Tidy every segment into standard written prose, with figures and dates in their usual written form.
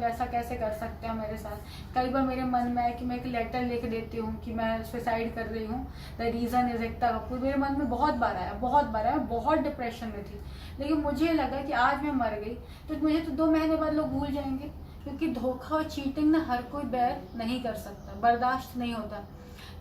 ऐसा कैसे कर सकते हो मेरे साथ। कई बार मेरे मन में है कि मैं एक लेटर लिख देती हूँ कि मैं सुसाइड कर रही हूँ, the reason is Ekta Kapoor. मेरे मन में बहुत बार आया, बहुत डिप्रेशन में थी। लेकिन मुझे लगा कि आज मैं मर गई तो मुझे तो 2 महीने बाद लोग भूल जाएंगे, क्योंकि धोखा और चीटिंग ना हर कोई बेयर नहीं कर सकता, बर्दाश्त नहीं होता।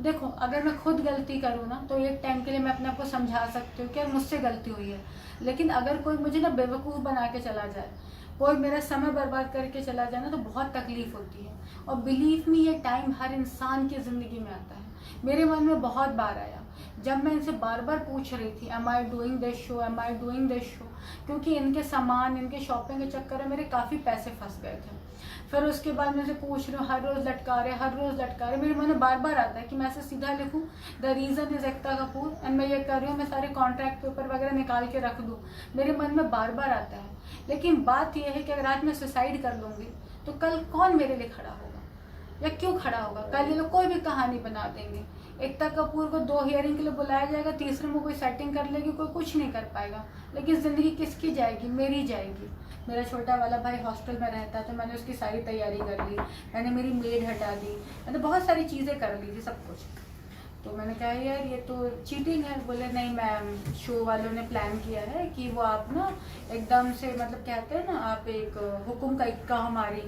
देखो, अगर मैं खुद गलती करूँ ना तो एक टाइम के लिए मैं अपने आप को समझा सकती हूँ कि यार मुझसे गलती हुई है। लेकिन अगर कोई मुझे ना बेवकूफ़ बना के चला जाए, कोई मेरा समय बर्बाद करके चला जाए ना, तो बहुत तकलीफ होती है। और बिलीव मी, ये टाइम हर इंसान की ज़िंदगी में आता है। मेरे मन में बहुत बार आया जब मैं इनसे बार बार पूछ रही थी am I doing this show, am I doing this show, क्योंकि इनके सामान, इनके शॉपिंग के चक्कर में मेरे काफ़ी पैसे फंस गए थे। फिर उसके बाद मैं इनसे पूछ रही हूँ, हर रोज़ लटका रहे। मेरे मन में बार बार आता है कि मैं ऐसे सीधा लिखूँ, the reason is Ekta Kapoor, and मैं ये कर रही हूँ, मैं सारे कॉन्ट्रैक्ट पेपर वगैरह निकाल के रख दूँ। मेरे मन में बार बार आता है। लेकिन बात यह है कि अगर आज मैं सुसाइड कर लूँगी तो कल कौन मेरे लिए खड़ा होगा, या क्यों खड़ा होगा? कल ये लोग कोई भी कहानी बना देंगे। एकता कपूर को 2 हियरिंग के लिए बुलाया जाएगा, तीसरे में कोई सेटिंग कर लेगी, कोई कुछ नहीं कर पाएगा। लेकिन ज़िंदगी किसकी जाएगी? मेरी जाएगी। मेरा छोटा वाला भाई हॉस्टल में रहता है तो मैंने उसकी सारी तैयारी कर ली, मैंने मेरी मेड हटा दी, मैंने बहुत सारी चीज़ें कर ली थी, सब कुछ। तो मैंने कहा यार ये तो चीटिंग है। बोले नहीं मैम, शो वालों ने प्लान किया है कि वो आप ना एकदम से, मतलब कहते हैं ना, आप एक हुक्म का इक्का हमारी,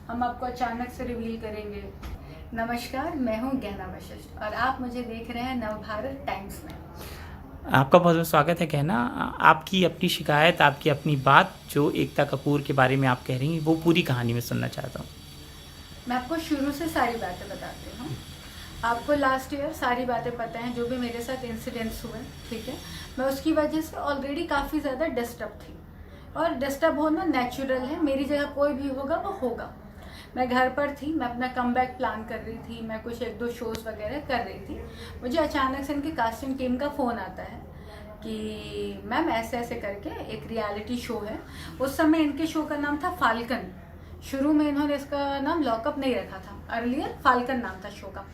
हम आपको अचानक से रिवील करेंगे। नमस्कार, मैं हूँ गहना वशिष्ठ और आप मुझे देख रहे हैं नवभारत टाइम्स में। आपका बहुत बहुत स्वागत है गहना। आपकी अपनी शिकायत, आपकी अपनी बात जो एकता कपूर के बारे में आप कह रही हैं, वो पूरी कहानी में सुनना चाहता हूँ। मैं आपको शुरू से सारी बातें बताती हूँ। आपको लास्ट ईयर सारी बातें पता हैं, जो भी मेरे साथ इंसिडेंट्स हुए, ठीक है। मैं उसकी वजह से ऑलरेडी काफ़ी ज़्यादा डिस्टर्ब थी, और डिस्टर्ब होना नेचुरल है, मेरी जगह कोई भी होगा वो होगा। मैं घर पर थी, मैं अपना कमबैक प्लान कर रही थी, मैं कुछ 1-2 शोज़ वगैरह कर रही थी। मुझे अचानक से इनकी कास्टिंग टीम का फ़ोन आता है कि मैम ऐसे ऐसे करके एक रियलिटी शो है। उस समय इनके शो का नाम था फाल्कन। शुरू में इन्होंने इसका नाम लॉकअप नहीं रखा था, अर्लियर फाल्कन नाम था शो का।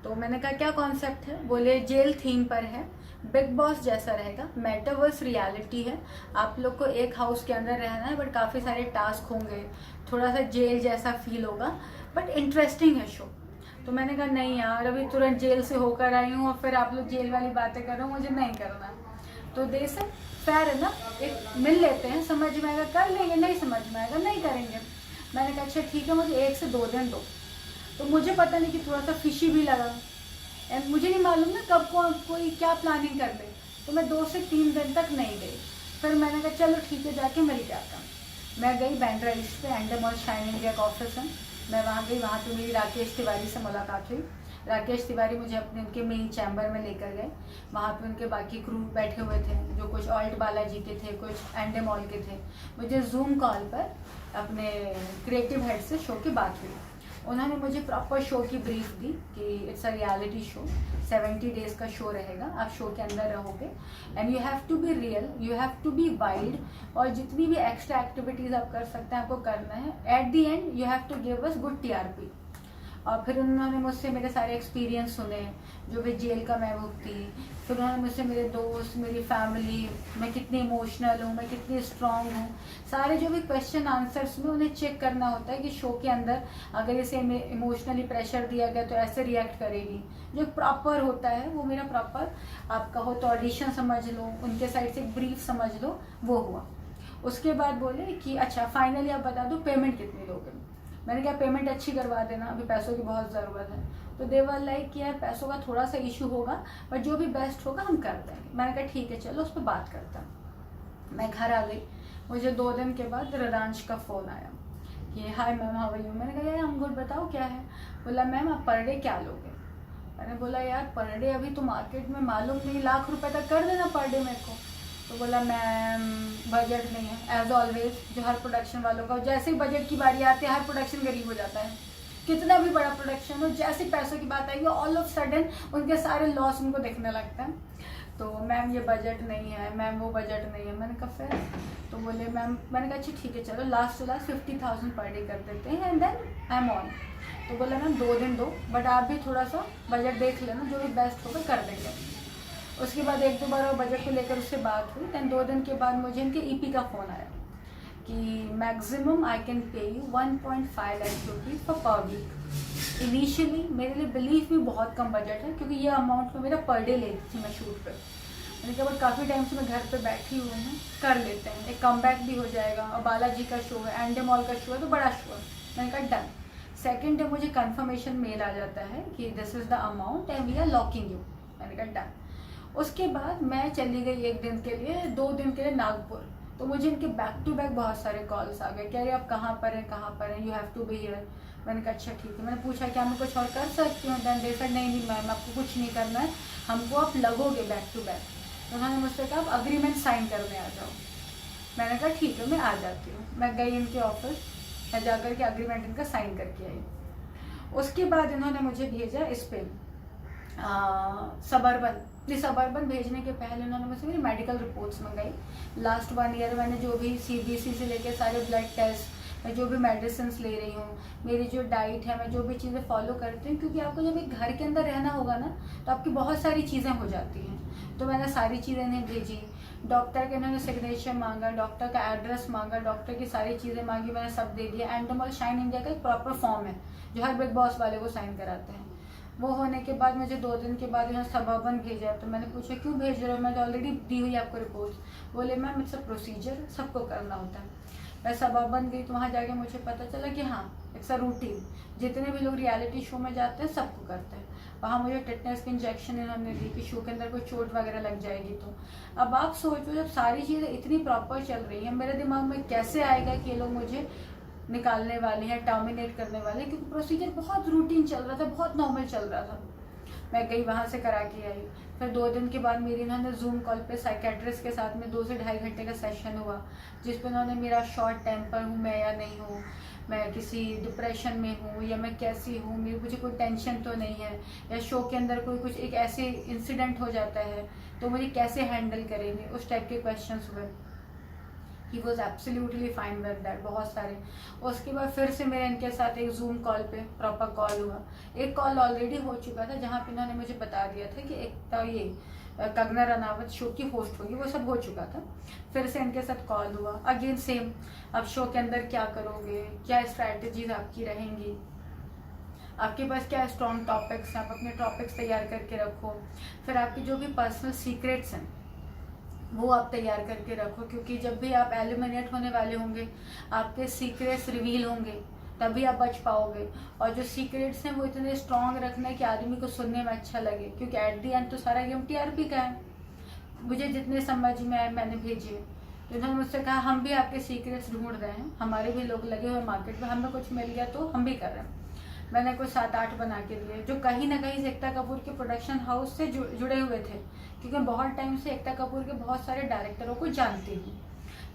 तो मैंने कहा क्या कॉन्सेप्ट है? बोले जेल थीम पर है, बिग बॉस जैसा रहेगा, मेटावर्स रियलिटी है, आप लोग को एक हाउस के अंदर रहना है, बट काफ़ी सारे टास्क होंगे, थोड़ा सा जेल जैसा फील होगा, बट इंटरेस्टिंग है शो। तो मैंने कहा नहीं यार, अभी तुरंत जेल से होकर आई हूँ और फिर आप लोग जेल वाली बातें कर रहे हो, मुझे नहीं करना। तो दे से फेयर है ना, एक मिल लेते हैं, समझ में आएगा कर लेंगे, नहीं समझ में आएगा नहीं करेंगे। मैंने कहा अच्छा ठीक है, मुझे 1 से 2 दिन दो। तो मुझे पता नहीं कि थोड़ा सा फिशी भी लगा, एंड मुझे नहीं मालूम ना कब कोई क्या प्लानिंग कर दे। तो मैं 2 से 3 दिन तक नहीं गई। फिर मैंने कहा चलो ठीक है, जाके मिल के आता हूँ। मैं गई बैंड्रा ईस्ट पे, एंडेमॉल शाइन इंडिया का ऑफिस है, मैं वहाँ गई। वहाँ पे मेरी राकेश तिवारी से मुलाकात हुई। राकेश तिवारी मुझे अपने उनके मेन चैम्बर में लेकर गए। वहाँ पे उनके बाकी क्रू बैठे हुए थे, जो कुछ ऑल्ट बालाजी के थे, कुछ एंडेमॉल के थे। मुझे जूम कॉल पर अपने क्रिएटिव हेड से शो की बात हुई। उन्होंने मुझे प्रॉपर शो की ब्रीफ दी कि it's a reality show, 70 days का शो रहेगा, आप शो के अंदर रहोगे, and you have to be real, you have to be wild, और जितनी भी एक्स्ट्रा एक्टिविटीज़ आप कर सकते हैं आपको करना है। At the end you have to give us good TRP। और फिर उन्होंने मुझसे मेरे सारे एक्सपीरियंस सुने, जो भी जेल का मैं भुगती। फिर उन्होंने मुझसे मेरे दोस्त, मेरी फैमिली, मैं कितनी इमोशनल हूँ, मैं कितनी स्ट्रांग हूँ, सारे जो भी क्वेश्चन आंसर्स में उन्हें चेक करना होता है कि शो के अंदर अगर इसे इमोशनली प्रेशर दिया गया तो ऐसे रिएक्ट करेगी। जो प्रॉपर होता है वो मेरा प्रॉपर, आपका हो तो ऑडिशन समझ लो, उनके साइड से एक ब्रीफ समझ लो, वो हुआ। उसके बाद बोले कि अच्छा फाइनली आप बता दो पेमेंट कितनी लोगे। मैंने कहा पेमेंट अच्छी करवा देना, अभी पैसों की बहुत ज़रूरत है। तो दे वर लाइक कि यार पैसों का थोड़ा सा इशू होगा, बट जो भी बेस्ट होगा हम कर देंगे। मैंने कहा ठीक है चलो उस पर बात करता हूँ। मैं घर आ गई। मुझे 2 दिन के बाद रदांश का फ़ोन आया कि hi ma'am how are you. मैंने कहा यार हम गुड, बताओ क्या है। बोला मैम आप पर डे क्या लोगे। मैंने बोला यार पर डे अभी तो मार्केट में मालूम नहीं, लाख रुपए तक कर देना पर डे मेरे को। तो बोला मैम बजट नहीं है, एज ऑलवेज जो हर प्रोडक्शन वालों का, जैसे ही बजट की बारी आती है हर प्रोडक्शन गरीब हो जाता है। कितना भी बड़ा प्रोडक्शन हो, जैसे पैसों की बात आएगी ऑल ऑफ सडन उनके सारे लॉस उनको दिखने लगता है। तो मैम ये बजट नहीं है, मैम वो बजट नहीं है। मैंने कहा फिर? तो बोले मैम, मैंने कहा अच्छा ठीक है चलो last to last 50,000 per day कर देते हैं, and then I am on. तो बोला मैम 2 दिन दो, बट आप भी थोड़ा सा बजट देख लेना, जो भी बेस्ट होगा कर देंगे। उसके बाद 1-2 बार और बजट को लेकर उससे बात हुई। दैन 2 दिन के बाद मुझे इनके EP का फ़ोन आया। कि maximum I can pay you 1.5 lakh rupees per week. Initially मेरे लिए बिलीफ भी बहुत कम बजट है, क्योंकि ये अमाउंट में मेरा पर डे लेती थी मैं शूट पे। मैंने कहा बट काफ़ी टाइम से मैं घर पे बैठी हुई हूँ, कर लेते हैं, एक कमबैक भी हो जाएगा, और बालाजी का शो है, एंडे मॉल का शो है, तो बड़ा शो है। मैंने कहा डन। सेकेंड डे मुझे कन्फर्मेशन मेल आ जाता है कि this is the amount and we are locking you. मैंने कहा डन। उसके बाद मैं चली गई 1 दिन के लिए, 2 दिन के लिए नागपुर। तो मुझे इनके बैक टू बैक बहुत सारे कॉल्स आ गए, कह रहे आप कहाँ पर हैं, कहाँ पर हैं, you have to be here. मैंने कहा अच्छा ठीक है। मैंने पूछा क्या मैं कुछ और कर सकती हूँ? देन दे सेड नहीं मैम, आपको कुछ नहीं करना है, हमको आप लगोगे बैक टू बैक। तो उन्होंने मुझसे कहा आप अग्रीमेंट साइन करने आ जाओ। मैंने कहा ठीक है मैं आ जाती हूँ। मैं गई इनके ऑफिस, मैं जाकर के अग्रीमेंट इनका साइन करके आई। उसके बाद इन्होंने मुझे भेजा इस पे सबर्बन भेजने के पहले उन्होंने मुझसे मेरी मेडिकल रिपोर्ट्स मंगाई। लास्ट 1 ईयर मैंने जो भी CBC से लेके सारे ब्लड टेस्ट, मैं जो भी मेडिसिन ले रही हूँ, मेरी जो डाइट है, मैं जो भी चीज़ें फॉलो करती हूँ, क्योंकि आपको जब एक घर के अंदर रहना होगा ना तो आपकी बहुत सारी चीज़ें हो जाती हैं। तो मैंने सारी चीज़ें इन्हें भेजी। डॉक्टर के इन्होंने सिग्नेचर मांगा, डॉक्टर का एड्रेस मांगा, डॉक्टर की सारी चीज़ें मांगी, मैंने सब दे दिया। एंडमॉल शाइन इंडिया का एक प्रॉपर फॉर्म है जो हर बिग बॉस वाले को साइन कराते हैं। वो होने के बाद मुझे 2 दिन के बाद यहाँ सबर्बन भेजा। तो मैंने पूछा क्यों भेज रहे हो, मैं तो ऑलरेडी दी हुई आपको रिपोर्ट्स। बोले मैम इट्स अ प्रोसीजर, सबको करना होता है। मैं सबर्बन गई तो वहाँ जाके मुझे पता चला कि हाँ इट्स अ रूटीन, जितने भी लोग रियलिटी शो में जाते हैं सबको करते हैं। वहाँ मुझे टेटनस की इंजेक्शन इन्होंने दी कि शो के अंदर कोई चोट वगैरह लग जाएगी। तो अब आप सोचो जब सारी चीज़ें इतनी प्रॉपर चल रही हैं, मेरे दिमाग में कैसे आएगा कि ये लोग मुझे निकालने वाले हैं, टर्मिनेट करने वाले हैं, क्योंकि प्रोसीजर बहुत रूटीन चल रहा था, बहुत नॉर्मल चल रहा था। मैं गई वहाँ से करा के आई। फिर 2 दिन के बाद मेरी इन्होंने जूम कॉल पे साइकेट्रिस्ट के साथ में 2 से ढाई घंटे का सेशन हुआ, जिस पर उन्होंने मेरा शॉर्ट टेम्पर हूँ मैं या नहीं हूँ, मैं किसी डिप्रेशन में हूँ या मैं कैसी हूँ, मुझे कोई टेंशन तो नहीं है, या शो के अंदर कोई कुछ एक ऐसे इंसिडेंट हो जाता है तो मुझे कैसे हैंडल करेंगे, उस टाइप के क्वेश्चन हुए। He was absolutely fine with that, बहुत सारे। उसके बाद फिर से मेरे इनके साथ एक जूम कॉल पे प्रॉपर कॉल हुआ। एक कॉल ऑलरेडी हो चुका था जहाँ पे इन्होंने मुझे बता दिया था कि एक तो ये कंगना रनावत शो की होस्ट होगी, वो सब हो चुका था। फिर से इनके साथ कॉल हुआ, अगेन सेम, अब शो के अंदर क्या करोगे, क्या स्ट्रैटेजीज आपकी रहेंगी, आपके पास क्या स्ट्रॉन्ग टॉपिक्स हैं, आप अपने टॉपिक्स तैयार करके रखो। फिर आपके जो भी पर्सनल सीक्रेट्स हैं वो आप तैयार करके रखो, क्योंकि जब भी आप एलिमिनेट होने वाले होंगे आपके सीक्रेट्स रिवील होंगे, तभी आप बच पाओगे। और जो सीक्रेट्स हैं वो इतने स्ट्रांग रखना है कि आदमी को सुनने में अच्छा लगे, क्योंकि एट दी एंड तो सारा गेम TRP का है। मुझे जितने समझ में आए मैंने भेजे। तो उन्होंने मुझसे कहा हम भी आपके सीक्रेट्स ढूंढ रहे हैं, हमारे भी लोग लगे हुए मार्केट में, हमें कुछ मिल गया तो हम भी कर रहे हैं। मैंने कुछ 7-8 बना के दिए जो कहीं ना कहीं से एकता कपूर के प्रोडक्शन हाउस से जुड़े हुए थे, क्योंकि मैं बहुत टाइम से एकता कपूर के बहुत सारे डायरेक्टरों को जानती हूँ।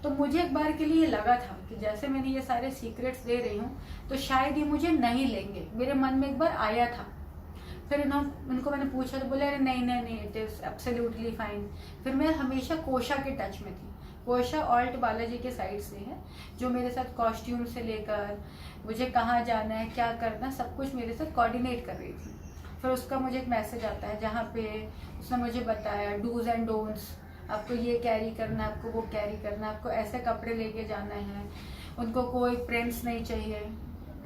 तो मुझे एक बार के लिए लगा था कि जैसे मैंने ये सारे सीक्रेट्स दे रही हूँ तो शायद ये मुझे नहीं लेंगे, मेरे मन में एक बार आया था। फिर उनको मैंने पूछा तो बोले अरे नहीं इट इज़ एब्सोल्युटली फाइन। फिर मैं हमेशा कोशा के टच में थी। कोशा ऑल्ट बालाजी के साइड से है, जो मेरे साथ कॉस्ट्यूम से लेकर मुझे कहाँ जाना है क्या करना सब कुछ मेरे साथ कोऑर्डिनेट कर रही थी। फिर उसका मुझे एक मैसेज आता है जहाँ पे उसने मुझे बताया डूज एंड डोंट्स, आपको ये कैरी करना है, आपको वो कैरी करना है, आपको ऐसे कपड़े लेके जाना है, उनको कोई प्रिंट्स नहीं चाहिए,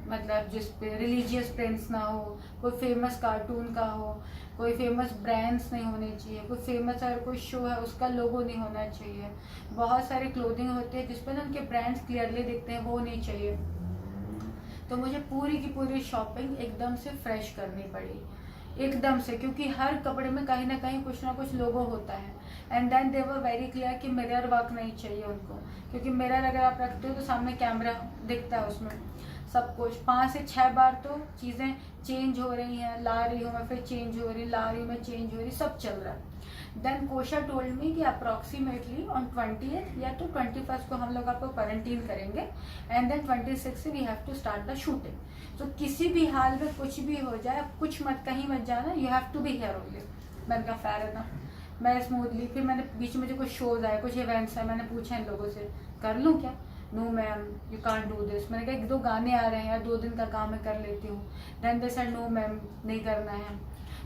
मतलब जिस पे रिलीजियस प्रिंट्स ना हो, कोई फेमस कार्टून का हो, कोई फेमस ब्रांड्स नहीं होने चाहिए, कोई फेमस अगर कोई शो है उसका लोगो नहीं होना चाहिए, बहुत सारी क्लोथिंग होती है जिसपे ना उनके ब्रांड्स क्लियरली दिखते हैं वो नहीं चाहिए। तो मुझे पूरी की पूरी शॉपिंग एकदम से फ्रेश करनी पड़ी, एकदम से, क्योंकि हर कपड़े में कहीं ना कहीं कुछ ना कुछ लोगो होता है। And then they were very clear कि मिरर वर्क नहीं चाहिए उनको, क्योंकि मिरर अगर आप रखते हो तो सामने कैमरा दिखता है उसमें सब कुछ। 5 से 6 बार तो चीज़ें चेंज हो रही हैं, ला रही हूँ मैं फिर चेंज हो रही, ला रही हूँ मैं चेंज हो रही, सब चल रहा है। देन कोशा टोल्ड मी कि अप्रॉक्सीमेटली ऑन 20th या तो 21st को हम लोग आपको क्वारंटीन करेंगे एंड देन 26 से we have to start the shooting. तो किसी भी हाल में कुछ भी हो जाए आप कुछ मत कहीं मत जाना, you have to be here only. मैंने कहा फेयर इनफ। मैं स्मूथली फिर मैंने बीच में जो कुछ शोज आए कुछ इवेंट्स है, मैंने पूछा इन लोगों से कर लूँ क्या, no ma'am you can't do this. मैंने कहा 1-2 गाने आ रहे हैं या 2 दिन का काम मैं कर लेती हूँ। Then they said no ma'am नहीं करना है।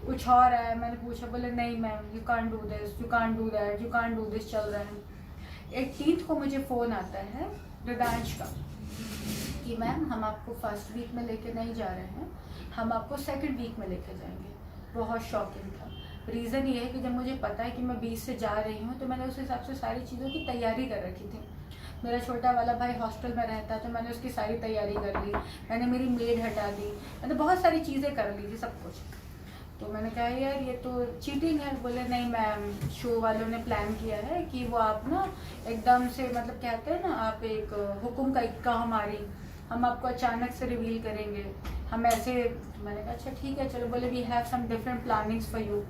कुछ और है, मैंने पूछा, बोले नहीं ma'am you can't do this, you can't do that, you can't do this, चल रहा है। 18th को मुझे फ़ोन आता है हृदांश का कि मैम हम आपको फर्स्ट वीक में लेके नहीं जा रहे हैं, हम आपको सेकंड वीक में लेके जाएंगे। बहुत शॉकिंग था। रीज़न ये है कि जब मुझे पता है कि मैं 20 से जा रही हूँ तो मैंने उस हिसाब से सारी चीज़ों की तैयारी कर रखी थी। मेरा छोटा वाला भाई हॉस्टल में रहता तो मैंने उसकी सारी तैयारी कर ली, मैंने मेरी मेड हटा दी, मैंने बहुत सारी चीज़ें कर ली थी, सब कुछ। तो मैंने कहा यार ये तो चीटिंग है। बोले नहीं मैम, शो वालों ने प्लान किया है कि वो आप ना एकदम से, मतलब कहते हैं ना आप एक हुक्म का इक्का हमारी, हम आपको अचानक से रिवील करेंगे, हम ऐसे। मैंने कहा अच्छा ठीक है चलो। बोले we have some different plannings for you.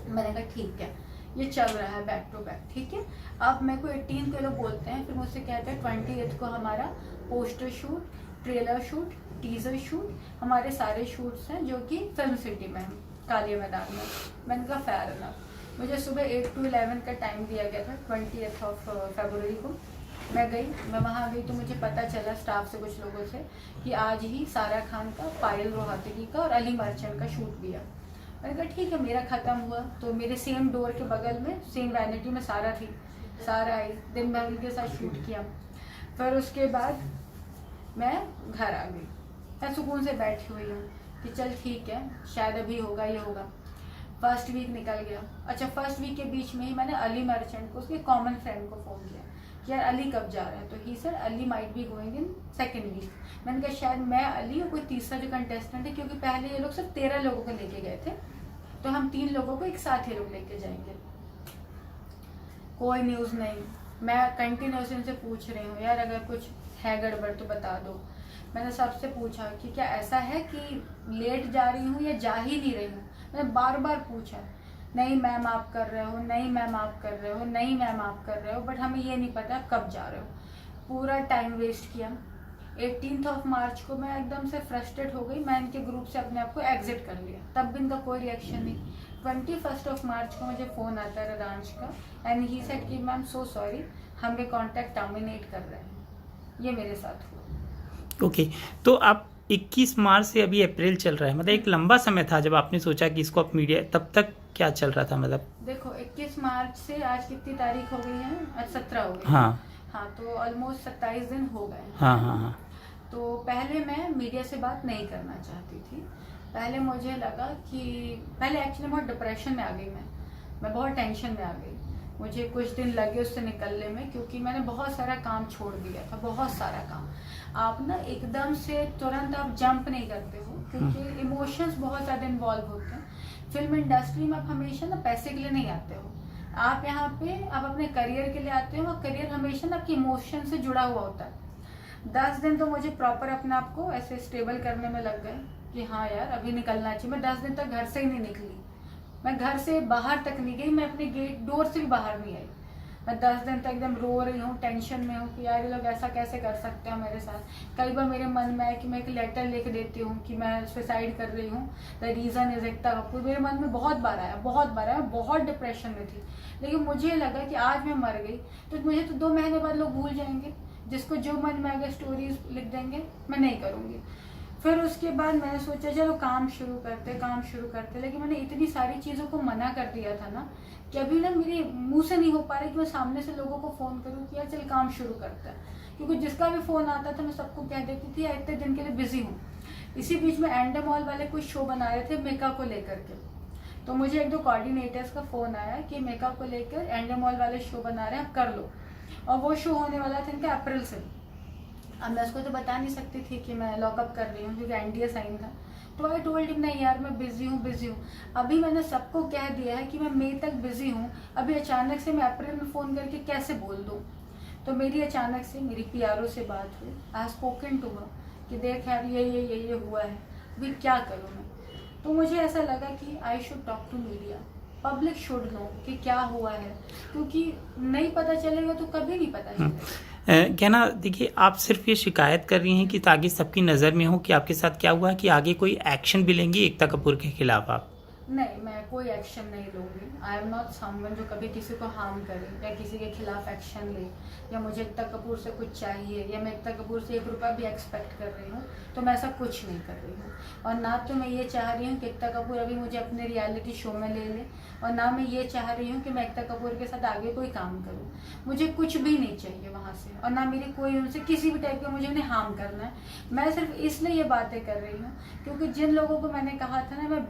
मैंने कहा ठीक है, ये चल रहा है बैक टू बैक, ठीक है। अब मेरे को 18 के लोग बोलते हैं, फिर मुझसे कहते हैं 28 को हमारा poster shoot, trailer shoot, teaser shoot, हमारे सारे शूट्स हैं जो कि फिल्म सिटी में हैं, कालिया मैदान में। मैंने कहा फेयर इनफ। मुझे सुबह 8 to 11 का टाइम दिया गया था 20th of फरवरी को। मैं गई, मैं वहाँ गई तो मुझे पता चला स्टाफ से, कुछ लोगों से, कि आज ही सारा खान का, पायल रोहतगी का और अली मर्चेंट का शूट भी है। मैंने कहा ठीक है, मेरा ख़त्म हुआ। तो मेरे सेम डोर के बगल में सेम वैनिटी में सारा थी, सारा आई, दिन भर उनके साथ शूट किया। फिर उसके बाद मैं घर आ गई, मैं सुकून से बैठी हुई हूँ कि चल ठीक है, शायद अभी होगा, ये होगा। फर्स्ट वीक निकल गया। अच्छा, फर्स्ट वीक के बीच में ही मैंने अली मर्चेंट को, उसके कॉमन फ्रेंड को फ़ोन किया कि यार अली कब जा रहा है। तो he surely might be going in second week. मैंने कहा शायद मैं, अली और कोई तीसरा जो कंटेस्टेंट है, क्योंकि पहले ये लोग सिर्फ 13 लोगों को लेके गए थे, तो हम 3 लोगों को एक साथ ही लोग लेके जाएंगे। कोई न्यूज़ नहीं। मैं कंटिन्यूस इनसे पूछ रही हूँ यार अगर कुछ है गड़बड़ तो बता दो। मैंने सबसे पूछा कि क्या ऐसा है कि लेट जा रही हूँ या जा ही नहीं रही हूँ। मैंने बार बार पूछा, नहीं मैम आप कर रहे हो, नहीं मैम आप कर रहे हो, नहीं मैम आप कर रहे हो, बट हमें ये नहीं पता कब जा रहे हो। पूरा टाइम वेस्ट किया। 18th of मार्च को मैं एकदम से फ्रस्ट्रेट हो गई, मैं इनके ग्रुप से अपने आप को एग्जिट कर लिया, तब भी इनका कोई रिएक्शन नहीं। 21st of मार्च को मुझे फ़ोन आता है रदांश का, एंड ही सेड कि मैम सो सॉरी, हम ये कॉन्टैक्ट टर्मिनेट कर रहे हैं। ये मेरे साथ हुआ। ओके, तो आप 21 मार्च से अभी अप्रैल चल रहा है, मतलब एक लंबा समय था जब आपने सोचा कि इसको आप मीडिया, तब तक क्या चल रहा था? मतलब देखो 21 मार्च से आज कितनी तारीख हो गई है? आज 17 हो गई। हाँ हाँ, तो ऑलमोस्ट 27 दिन हो गए। हाँ हाँ हाँ। तो पहले मैं मीडिया से बात नहीं करना चाहती थी। पहले मुझे लगा कि, पहले एक्चुअली बहुत डिप्रेशन में आ गई मैं बहुत टेंशन में आ गई। मुझे कुछ दिन लगे उससे निकलने में, क्योंकि मैंने बहुत सारा काम छोड़ दिया था, बहुत सारा काम। आप ना एकदम से तुरंत आप जंप नहीं करते हो, क्योंकि इमोशंस बहुत ज़्यादा इन्वॉल्व होते हैं। फिल्म इंडस्ट्री में आप हमेशा ना पैसे के लिए नहीं आते हो, आप यहाँ पे आप अपने करियर के लिए आते हो, और करियर हमेशा ना आपके इमोशन से जुड़ा हुआ होता है। 10 दिन तो मुझे प्रॉपर अपने आप को ऐसे स्टेबल करने में लग गए कि हाँ यार अभी निकलना चाहिए। मैं 10 दिन तक घर से ही नहीं निकली, मैं घर से बाहर तक नहीं गई, मैं अपने गेट डोर से भी बाहर नहीं आई। मैं 10 दिन तक एकदम रो रही हूँ, टेंशन में हूँ कि यार ये लोग ऐसा कैसे कर सकते हैं मेरे साथ। कई बार मेरे मन में है कि मैं एक लेटर लिख देती हूँ कि मैं सुसाइड कर रही हूँ, the reason is Ekta Kapoor. मेरे मन में बहुत बार आया, बहुत डिप्रेशन में थी। लेकिन मुझे लगा कि आज मैं मर गई तो मुझे तो 2 महीने बाद लोग भूल जाएंगे, जिसको जो मन में अगर स्टोरीज लिख देंगे, मैं नहीं करूँगी। फिर उसके बाद मैंने सोचा चलो काम शुरू करते, लेकिन मैंने इतनी सारी चीज़ों को मना कर दिया था ना कि अभी ना मेरे मुंह से नहीं हो पा रहा कि मैं सामने से लोगों को फ़ोन करूँ कि यार चल काम शुरू करते हैं। क्योंकि जिसका भी फ़ोन आता था मैं सबको कह देती थी यार इतने दिन के लिए बिजी हूँ। इसी बीच में एंडे मॉल वाले कुछ शो बना रहे थे मेकअप को लेकर के, तो मुझे 1-2 कोऑर्डिनेटर्स का फ़ोन आया कि मेकअप को लेकर एंडे मॉल वाले शो बना रहे हैं, आप कर लो। और वो शो होने वाला था इनका अप्रैल से। अब मैं उसको तो बता नहीं सकती थी कि मैं लॉकअप कर रही हूँ, क्योंकि एनडीए साइन था। तो आई टोल्ड हिम नहीं यार मैं बिजी हूँ। अभी मैंने सबको कह दिया है कि मैं मई तक बिजी हूँ, अभी अचानक से मैं अप्रैल में फ़ोन करके कैसे बोल दूँ। तो मेरी अचानक से मेरी पीआरओ से बात हुई, आई स्पोकन टू हर कि देख यार ये हुआ है, अभी क्या करूँ मैं। तो मुझे ऐसा लगा कि I should talk to media, public should know कि क्या हुआ है, क्योंकि नहीं पता चलेगा तो कभी नहीं पता चलेगा। क्या ना, देखिए आप सिर्फ ये शिकायत कर रही हैं कि ताकि सबकी नज़र में हो कि आपके साथ क्या हुआ, कि आगे कोई एक्शन भी लेंगी एकता कपूर के खिलाफ आप? नहीं, मैं कोई एक्शन नहीं लूँगी। आई एम नॉट समवन जो कभी किसी को हार्म करे या किसी के खिलाफ एक्शन ले, या मुझे एकता कपूर से कुछ चाहिए या मैं एकता कपूर से 1 रुपया भी एक्सपेक्ट कर रही हूँ, तो मैं ऐसा कुछ नहीं कर रही हूँ। और ना तो मैं ये चाह रही हूँ कि एकता कपूर अभी मुझे अपने रियलिटी शो में ले ले, और ना मैं ये चाह रही हूँ कि मैं एकता कपूर के साथ आगे कोई काम करूँ। मुझे कुछ भी नहीं चाहिए वहाँ से, और ना मेरी कोई उनसे किसी भी टाइप का मुझे उन्हें हार्म करना है। मैं सिर्फ इसलिए ये बातें कर रही हूँ क्योंकि जिन लोगों को मैंने कहा था ना मैं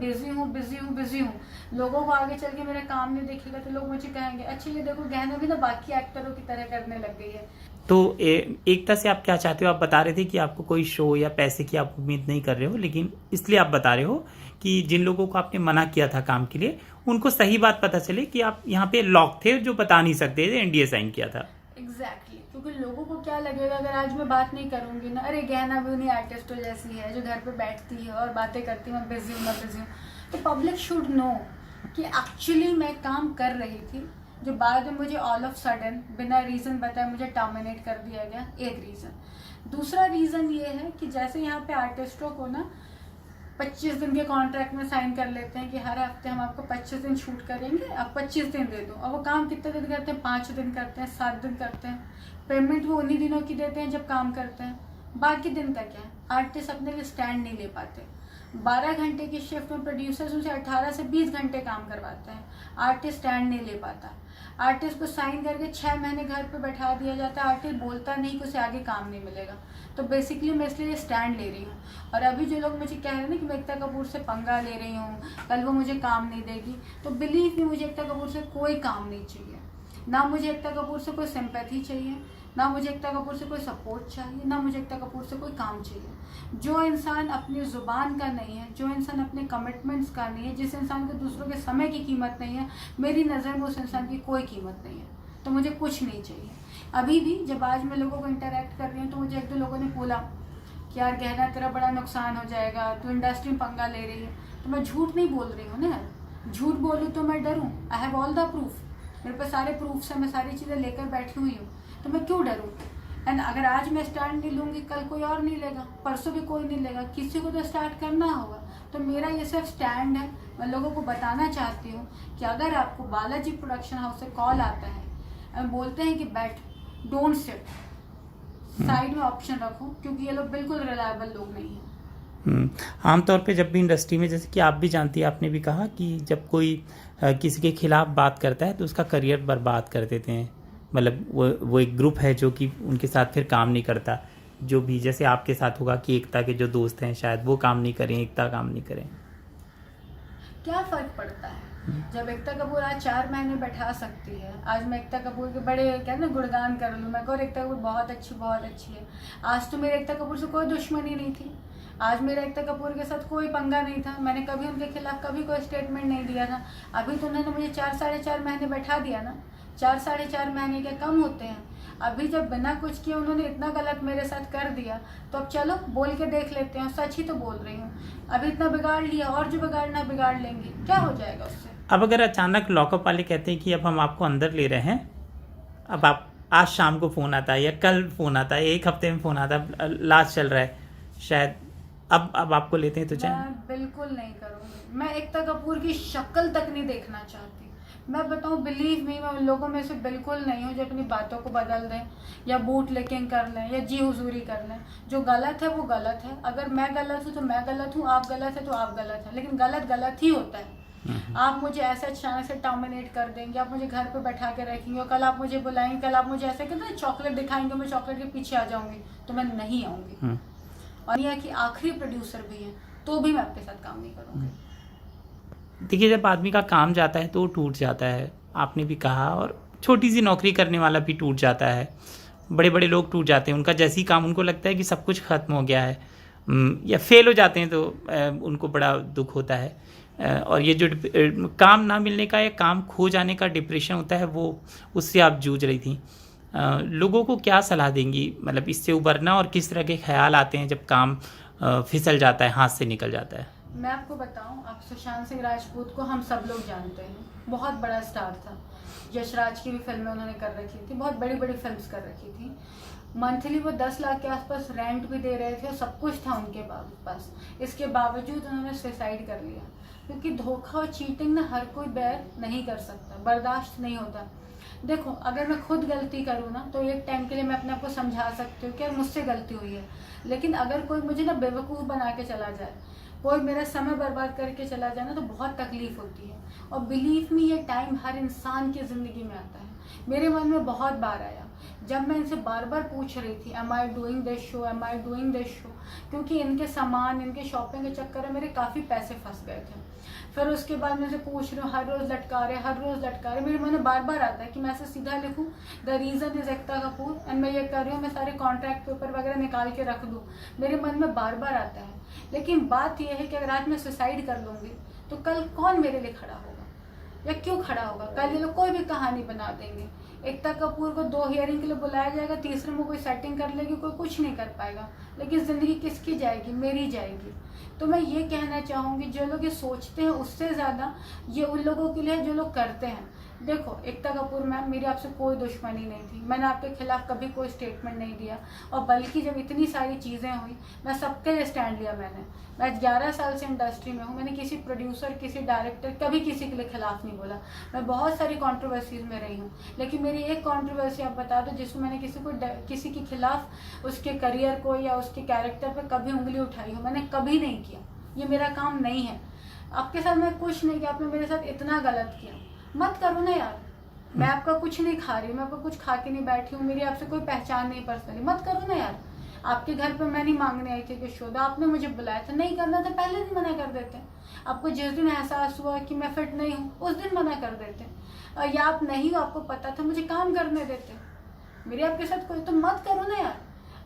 बिजी हूँ, लोगों को आगे चल के मेरा काम नहीं दिखेगा तो लोग मुझे कहेंगे अच्छा ये देखो गहना भी ना बाकी एक्टरों की तरह करने लग गई है। तो एकता से आप क्या चाहते हो? आप बता रहे थे कि आपको कोई शो या पैसे की आप उम्मीद नहीं कर रहे हो, लेकिन इसलिए आप बता रहे हो कि जिन लोगों को आपने मना किया था काम के लिए उनको सही बात पता चले कि आप यहाँ पे लॉक थे जो बता नहीं सकते थे, एनडीए साइन किया था। एग्जैक्टली क्योंकि लोगों को क्या लगेगा अगर आज मैं बात नहीं करूंगी ना, अरे गहना भी उन्हीं आर्टिस्टों जैसी है जो घर पे बैठती है और बातें करती है मैं बिजी हूँ, तो पब्लिक शुड नो कि एक्चुअली मैं काम कर रही थी, जो बाद में मुझे ऑल ऑफ सडन बिना रीज़न बताए मुझे टर्मिनेट कर दिया गया। एक रीज़न। दूसरा रीज़न ये है कि जैसे यहाँ पे आर्टिस्टों को ना 25 दिन के कॉन्ट्रैक्ट में साइन कर लेते हैं कि हर हफ्ते हम आपको 25 दिन शूट करेंगे, आप 25 दिन दे दो, और वो काम कितने दिन करते हैं? 5 दिन करते हैं, 7 दिन करते हैं। पेमेंट वो उन्हीं दिनों की देते हैं जब काम करते हैं, बाकी दिन का क्या है? आर्टिस्ट अपने लिए स्टैंड नहीं ले पाते। 12 घंटे की शिफ्ट में प्रोड्यूसर्स उनसे 18 से 20 घंटे काम करवाते हैं, आर्टिस्ट स्टैंड नहीं ले पाता। आर्टिस्ट को साइन करके 6 महीने घर पे बैठा दिया जाता है, आर्टिस्ट बोलता नहीं कि उसे आगे काम नहीं मिलेगा। तो बेसिकली मैं इसलिए स्टैंड ले रही हूँ। और अभी जो लोग मुझे कह रहे हैं ना कि मैं एकता कपूर से पंगा ले रही हूँ, कल वो मुझे काम नहीं देगी, तो बिलीव मी मुझे एकता कपूर से कोई काम नहीं चाहिए। ना मुझे एकता कपूर से कोई सिंपैथी चाहिए, ना मुझे एकता कपूर से कोई सपोर्ट चाहिए, ना मुझे एकता कपूर से कोई काम चाहिए। जो इंसान अपनी ज़ुबान का नहीं है, जो इंसान अपने कमिटमेंट्स का नहीं है, जिस इंसान को दूसरों के समय की कीमत नहीं है, मेरी नज़र में उस इंसान की कोई कीमत नहीं है। तो मुझे कुछ नहीं चाहिए। अभी भी जब आज मैं लोगों को इंटरेक्ट कर रही हूँ तो मुझे 1-2 लोगों ने बोला कि यार गहना तेरा बड़ा नुकसान हो जाएगा, तू इंडस्ट्री में पंगा ले रही है। तो मैं झूठ नहीं बोल रही हूँ ना यार, झूठ बोलूँ तो मैं डरूँ? I have all the proof, मेरे पास सारे प्रूफ्स हैं, मैं सारी चीज़ें लेकर बैठी हुई हूँ, तो मैं क्यों डरूँ? एंड अगर आज मैं स्टैंड नहीं लूँगी कल कोई और नहीं लेगा, परसों भी कोई नहीं लेगा, किसी को तो स्टार्ट करना होगा। तो मेरा ये सिर्फ स्टैंड है। मैं लोगों को बताना चाहती हूँ कि अगर आपको बालाजी प्रोडक्शन हाउस से कॉल आता है और बोलते हैं कि बैठ, डोंट सिट, साइड में ऑप्शन रखो, क्योंकि ये लोग बिल्कुल रिलायबल लोग नहीं हैं। आमतौर पे जब भी इंडस्ट्री में, जैसे कि आप भी जानती हैं, आपने भी कहा कि जब कोई किसी के खिलाफ बात करता है तो उसका करियर बर्बाद कर देते हैं। मतलब वो एक ग्रुप है जो कि उनके साथ फिर काम नहीं करता, जो भी जैसे आपके साथ होगा कि एकता के जो दोस्त हैं शायद वो काम नहीं करें, एकता काम नहीं करें। क्या फ़र्क पड़ता है? जब एकता कपूर आज 4 महीने बैठा सकती है, आज मैं एकता कपूर के बड़े क्या ना गुणगान कर लूँ, मैं कहूँ एकता कपूर बहुत अच्छी है। आज तो मेरे एकता कपूर से कोई दुश्मनी नहीं थी, आज मेरा एकता कपूर के साथ कोई पंगा नहीं था, मैंने कभी उनके खिलाफ कभी कोई स्टेटमेंट नहीं दिया था। अभी तो उन्होंने मुझे 4-4.5 महीने बैठा दिया ना, 4-4.5 महीने के कम होते हैं। अभी जब बिना कुछ किए उन्होंने इतना गलत मेरे साथ कर दिया, तो अब चलो बोल के देख लेते हैं, सच ही तो बोल रही हूँ। अभी इतना बिगाड़ लिया और जो बिगाड़ना बिगाड़ लेंगे, क्या हो जाएगा उससे? अब अगर अचानक लॉकअप वाले कहते हैं कि अब हम आपको अंदर ले रहे हैं, अब आप आज शाम को फ़ोन आता है या कल फ़ोन आता है, 1 हफ्ते में फ़ोन आता है, लास्ट चल रहा है शायद, अब आपको लेते हैं तो चाहे? मैं बिल्कुल नहीं करूँगी। मैं एकता कपूर की शक्ल तक नहीं देखना चाहती। मैं बताऊँ, बिलीव मी, मैं उन लोगों में से बिल्कुल नहीं हूँ जो अपनी बातों को बदल दें या बूट लेकिन कर लें या जी हुजूरी कर लें। जो गलत है वो गलत है। अगर मैं गलत हूँ तो मैं गलत हूँ, आप गलत है तो आप गलत है, लेकिन गलत गलत ही होता है। आप मुझे ऐसे अचानक से टर्मिनेट कर देंगे, आप मुझे घर पे बैठा के रखेंगे, और कल आप मुझे बुलाएंगे, कल आप मुझे ऐसे कहते हैं चॉकलेट दिखाएंगे, मैं चॉकलेट के पीछे आ जाऊंगी, तो मैं नहीं आऊंगी। और यह कि आखिरी प्रोड्यूसर भी हैं तो भी मैं आपके साथ काम नहीं करूंगी। देखिए, जब आदमी का काम जाता है तो टूट जाता है, आपने भी कहा, और छोटी सी नौकरी करने वाला भी टूट जाता है, बड़े बड़े लोग टूट जाते हैं, उनका जैसी काम उनको लगता है कि सब कुछ ख़त्म हो गया है या फेल हो जाते हैं तो उनको बड़ा दुख होता है। और ये जो काम ना मिलने का या काम खो जाने का डिप्रेशन होता है, वो उससे आप जूझ रही थी। लोगों को क्या सलाह देंगी, मतलब इससे उबरना, और किस तरह के ख्याल आते हैं जब काम फिसल जाता है, हाथ से निकल जाता है? मैं आपको बताऊं, आप सुशांत सिंह राजपूत को हम सब लोग जानते हैं, बहुत बड़ा स्टार था। यशराज की भी फिल्में उन्होंने कर रखी थी, बहुत बड़ी बड़ी फिल्म्स कर रखी थी। मंथली वो 10 लाख के आसपास रेंट भी दे रहे थे और सब कुछ था उनके पास। इसके बावजूद उन्होंने सुसाइड कर लिया, क्योंकि धोखा और चीटिंग ना हर कोई बेयर नहीं कर सकता, बर्दाश्त नहीं होता। देखो, अगर मैं खुद गलती करूँ ना तो एक टाइम के लिए मैं अपने आप को समझा सकती हूँ कि यार मुझसे गलती हुई है, लेकिन अगर कोई मुझे ना बेवकूफ़ बना के चला जाए, कोई मेरा समय बर्बाद करके चला जाए ना, तो बहुत तकलीफ होती है। और बिलीव मी, ये टाइम हर इंसान की ज़िंदगी में आता है। मेरे मन में बहुत बार आया जब मैं इनसे बार बार पूछ रही थी am I doing this show, am I doing this show, क्योंकि इनके सामान, इनके शॉपिंग के चक्कर में मेरे काफ़ी पैसे फंस गए थे। फिर उसके बाद मैं इनसे पूछ रही हूँ, हर रोज़ लटका रहे। मेरे मन में बार बार आता है कि मैं ऐसे सीधा लिखूँ, the reason is Ekta Kapoor, and मैं ये कर रही हूँ, मैं सारे कॉन्ट्रैक्ट पेपर वगैरह निकाल के रख दूँ। मेरे मन में बार बार आता है। लेकिन बात यह है कि अगर आज मैं सुसाइड कर लूँगी तो कल कौन मेरे लिए खड़ा होगा, या क्यों खड़ा होगा? कल ये लोग कोई भी कहानी बना देंगे। एकता कपूर को 2 हियरिंग के लिए बुलाया जाएगा, तीसरे में कोई सेटिंग कर लेगी, कोई कुछ नहीं कर पाएगा। लेकिन ज़िंदगी किसकी जाएगी? मेरी जाएगी। तो मैं ये कहना चाहूँगी, जो लोग ये सोचते हैं उससे ज़्यादा ये उन लोगों के लिए है जो लोग करते हैं। देखो एकता कपूर मैम, मेरी आपसे कोई दुश्मनी नहीं थी, मैंने आपके खिलाफ कभी कोई स्टेटमेंट नहीं दिया, और बल्कि जब इतनी सारी चीज़ें हुई मैं सबके लिए स्टैंड लिया। मैं 11 साल से इंडस्ट्री में हूँ, मैंने किसी प्रोड्यूसर, किसी डायरेक्टर, कभी किसी के लिए खिलाफ नहीं बोला। मैं बहुत सारी कॉन्ट्रोवर्सीज में रही हूँ, लेकिन मेरी एक कॉन्ट्रोवर्सी आप बता दो जिसमें मैंने किसी के खिलाफ, उसके करियर को या उसके कैरेक्टर पर कभी उंगली उठाई हो, मैंने कभी नहीं किया। ये मेरा काम नहीं है। आपके साथ मैं कुछ नहीं किया, आपने मेरे साथ इतना गलत किया, मत करो ना यार। मैं आपका कुछ नहीं खा रही हूँ, मैं आपका कुछ खा के नहीं बैठी हूँ, मेरी आपसे कोई पहचान नहीं पर्सनली, मत करो ना यार। आपके घर पे मैं नहीं मांगने आई थी कि शोधा, आपने मुझे बुलाया था, नहीं करना था पहले दिन मना कर देते। आपको जिस दिन एहसास हुआ कि मैं फिट नहीं हूँ उस दिन मना कर देते, या आप नहीं हो, आपको पता था, मुझे काम करने देते। मेरे आपके साथ कोई, तो मत करो ना यार।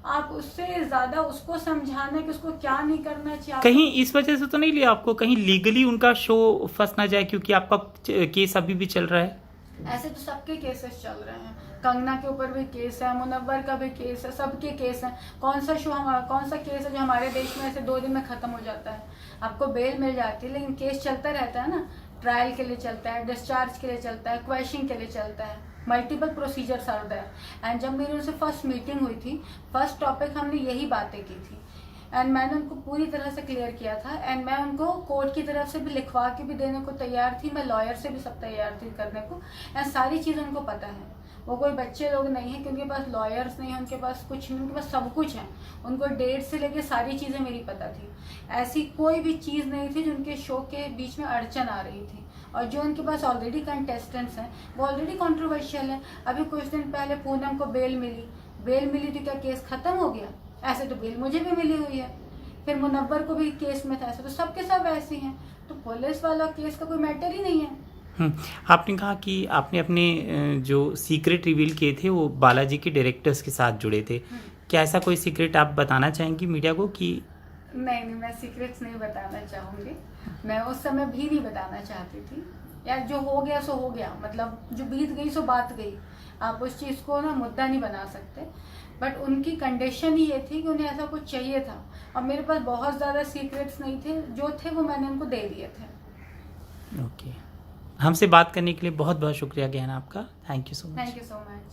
आप उससे ज्यादा उसको समझाना कि उसको क्या नहीं करना चाहिए। कहीं इस वजह से तो नहीं लिया आपको, कहीं लीगली उनका शो फंस ना जाए, क्योंकि आपका केस अभी भी चल रहा है? ऐसे तो सबके केसेस चल रहे हैं, कंगना के ऊपर भी केस है, मुनव्वर का भी केस है, सबके केस हैं। कौन सा केस है जो हमारे देश में ऐसे 2 दिन में खत्म हो जाता है? आपको बेल मिल जाती है, लेकिन केस चलता रहता है ना। ट्रायल के लिए चलता है, डिस्चार्ज के लिए चलता है, क्वेश्चन के लिए चलता है, multiple procedures are there. And जब मेरी उनसे फर्स्ट मीटिंग हुई थी, फर्स्ट टॉपिक हमने यही बातें की थी, एंड मैंने उनको पूरी तरह से क्लियर किया था। एंड मैं उनको कोर्ट की तरफ से भी लिखवा के भी देने को तैयार थी, मैं लॉयर से भी सब तैयार थी करने को। एंड सारी चीज़ उनको पता है। वो कोई बच्चे लोग नहीं है कि उनके पास लॉयर्स नहीं है, उनके पास कुछ नहीं, उनके पास सब कुछ है। उनको डेट से लेके सारी चीज़ें मेरी पता थी। ऐसी कोई भी चीज़ नहीं थी जो उनके शो के बीच में अड़चन आ रही थी। और जो उनके पास ऑलरेडी कंटेस्टेंट्स हैं वो ऑलरेडी कंट्रोवर्शियल है। अभी कुछ दिन पहले पूनम को बेल मिली तो क्या केस खत्म हो गया? ऐसे तो बेल मुझे भी मिली हुई है। फिर मुनव्वर को भी केस में था, ऐसे तो सबके सब ऐसे हैं। तो पुलिस वाला केस का कोई मैटर ही नहीं है। आपने कहा कि आपने अपने जो सीक्रेट रिवील किए थे वो बालाजी के डायरेक्टर्स के साथ जुड़े थे। क्या ऐसा कोई सीक्रेट आप बताना चाहेंगी मीडिया को? कि नहीं, मैं सीक्रेट्स नहीं बताना चाहूँगी। मैं उस समय भी नहीं बताना चाहती थी यार। जो हो गया सो हो गया, मतलब जो बीत गई सो बात गई। आप उस चीज़ को ना मुद्दा नहीं बना सकते। बट उनकी कंडीशन ही ये थी कि उन्हें ऐसा कुछ चाहिए था, और मेरे पास बहुत ज़्यादा सीक्रेट्स नहीं थे, जो थे वो मैंने उनको दे दिए थे। ओके, हमसे बात करने के लिए बहुत बहुत शुक्रिया गहना आपका। Thank you so much. Thank you so much.